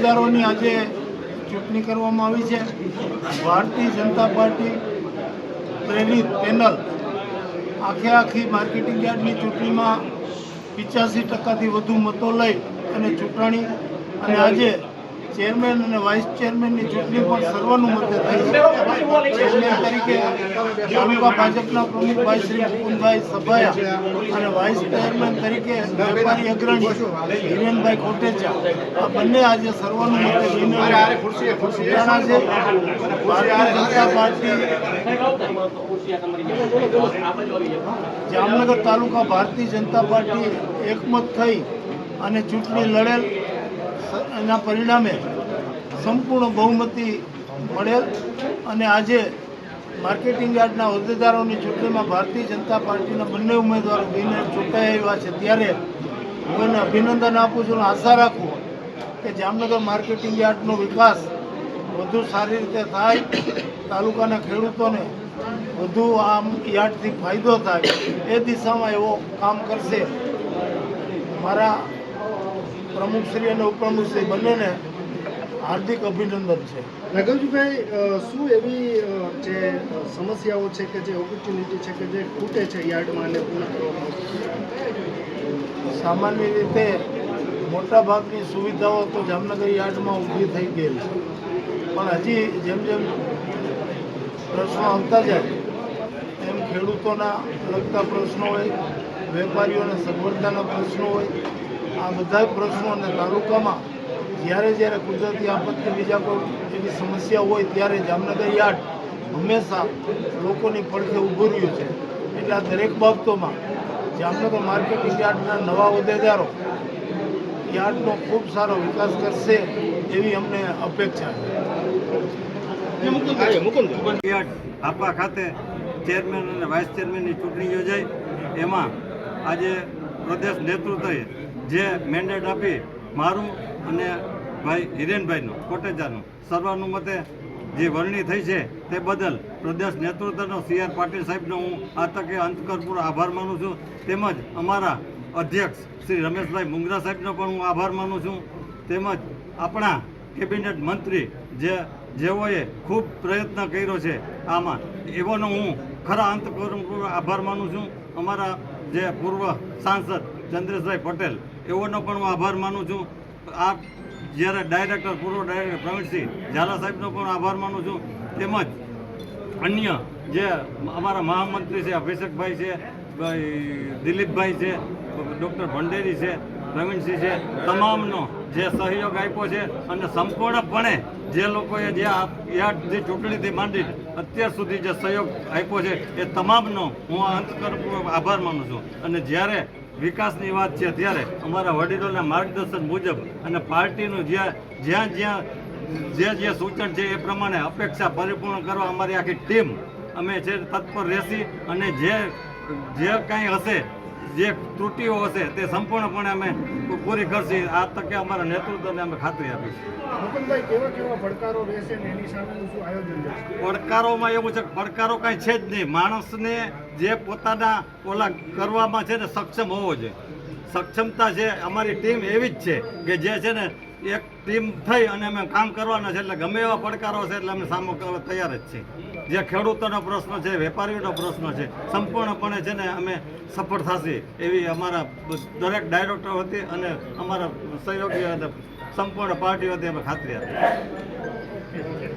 હોદ્દેદારોની આજે ચૂંટણી કરવામાં આવી છે। ભારતીય જનતા પાર્ટી પ્રેરિત પેનલ આખી માર્કેટિંગ યાર્ડની ચૂંટણીમાં 85% વધુ મતો લઈ અને ચૂંટણી અને આજે ચેરમેન અને વાઇસ ચેરમેનની ચૂંટણી પણ સર્વાનુમતે થઈ છે। ચેરમેન તરીકે તાલુકા ભાજપના પ્રમુખભાઈ શ્રી મુકુંદભાઈ સભાયા અને વાઇસ ચેરમેન તરીકે વેપારી અગ્રણી હિરેનભાઈ કોટેચા આ બંને આજે સર્વાનુમતે ચૂંટાણા છે। ભારતીય જનતા પાર્ટી જામનગર તાલુકા ભારતીય જનતા પાર્ટી એકમત થઈ અને ચૂંટણી લડેલ એના પરિણામે સંપૂર્ણ બહુમતી મળેલ અને આજે માર્કેટિંગ યાર્ડના હોદ્દેદારોની ચૂંટણીમાં ભારતીય જનતા પાર્ટીના બંને ઉમેદવારો બનીને ચૂંટાઈ આવ્યા છે। ત્યારે હું એને અભિનંદન આપું છું અને આશા રાખું કે જામનગર માર્કેટિંગ યાર્ડનો વિકાસ વધુ સારી રીતે થાય, તાલુકાના ખેડૂતોને વધુ આ યાર્ડથી ફાયદો થાય એ દિશામાં એવો કામ કરશે। મારા પ્રમુખશ્રી અને ઉપપ્રમુખશ્રી બંનેને હાર્દિક અભિનંદન છે। રાઘવજીભાઈ, શું એવી જે સમસ્યાઓ છે કે જે ઓપોર્ચ્યુનિટી છે કે જે ખૂટે છે યાર્ડમાં અને પૂર્ણ કરવામાં? સામાન્ય રીતે મોટાભાગની સુવિધાઓ તો જામનગર યાર્ડમાં ઊભી થઈ ગયેલ છે, પણ હજી જેમ જેમ પ્રશ્નો આવતા જાય એમ ખેડૂતોના લગતા પ્રશ્નો હોય, વેપારીઓને સગવડતાના પ્રશ્નો હોય, આ બધા પ્રશ્નો અને તાલુકામાં જ્યારે કુદરતી આપત્તિ બીજા કોઈ એવી સમસ્યા હોય ત્યારે જામનગર યાર્ડ હંમેશા લોકોની પડખે ઊભું રહ્યું છે। એટલે આ દરેક બાબતોમાં જામનગર માર્કેટિંગ યાર્ડના નવા હોદ્દેદારો યાર્ડનો ખૂબ સારો વિકાસ કરશે એવી અમને અપેક્ષા છે। આપા ખાતે ચેરમેન અને વાઇસ ચેરમેનની ચૂંટણી યોજાઈ, એમાં આજે પ્રદેશ નેતૃત્વએ જે મેન્ડેટ આપી મારું અને ભાઈ હિરેનભાઈનું કોટેચાનું સર્વાનુમતે જે વરણી થઈ છે તે બદલ પ્રદેશ નેતૃત્વનો CR પાટીલ સાહેબનો હું આ તકે અંતકરપૂર્વક આભાર માનું છું। તેમજ અમારા અધ્યક્ષ શ્રી રમેશભાઈ મુંગરા સાહેબનો પણ હું આભાર માનું છું। તેમજ આપણા કેબિનેટ મંત્રી જેઓએ ખૂબ પ્રયત્ન કર્યો છે આમાં, એવોનો હું ખરા અંતકરણપૂર્વક આભાર માનું છું। અમારા જે પૂર્વ સાંસદ ચંદ્રેશભાઈ પટેલ એવોનો પણ હું આભાર માનું છું। આ જ્યારે પૂર્વ ડાયરેક્ટર પ્રવીણસિંહ ઝાલા સાહેબનો પણ આભાર માનું છું। તેમજ અન્ય જે અમારા મહામંત્રી છે અભિષેકભાઈ છે, દિલીપભાઈ છે, ડૉક્ટર ભંડેરી છે, પ્રવીણસિંહ છે, તમામનો જે સહયોગ આપ્યો છે અને સંપૂર્ણપણે જે લોકોએ જે યાર્ડની ચૂંટણીથી માંડી અત્યાર સુધી જે સહયોગ આપ્યો છે એ તમામનો હું અંતકરણપૂર્વક આભાર માનું છું। અને જ્યારે વિકાસની વાત છે ત્યારે અમારા વડીલોના માર્ગદર્શન મુજબ અને પાર્ટીનું જ્યાં જે સૂચન છે એ પ્રમાણે અપેક્ષા પરિપૂર્ણ કરવા અમારી આખી ટીમ અમે છે તત્પર રહેશી અને જે કાંઈ હશે, જે ત્રુટીઓ હશે તે સંપૂર્ણપણે અમે પૂરી કરશી। આ તકે અમારા નેતૃત્વને અમે ખાતરી આપીશું। મુકુંદભાઈ, કેવા પડકારો રહેશે ને એની સામેનું શું આયોજન રહેશે? પડકારોમાં એવું છે, પડકારો કાંઈ છે જ નહીં। માણસને જે પોતાના ઓલા કરવામાં છે ને સક્ષમ હોવો જોઈએ। સક્ષમતા છે, અમારી ટીમ એવી જ છે કે જે છે ને એક ટીમ થઈ અને અમે કામ કરવાના છે, એટલે ગમે એવા પડકારો છે એટલે અમે સામનો કરવા તૈયાર જ છીએ। જે ખેડૂતોનો પ્રશ્ન છે, વેપારીઓનો પ્રશ્ન છે, સંપૂર્ણપણે છે ને અમે સફળ થશે એવી અમારા દરેક ડાયરેક્ટર વતી અને અમારા સહયોગી સંપૂર્ણ પાર્ટી વતી અમે ખાતરી આપી।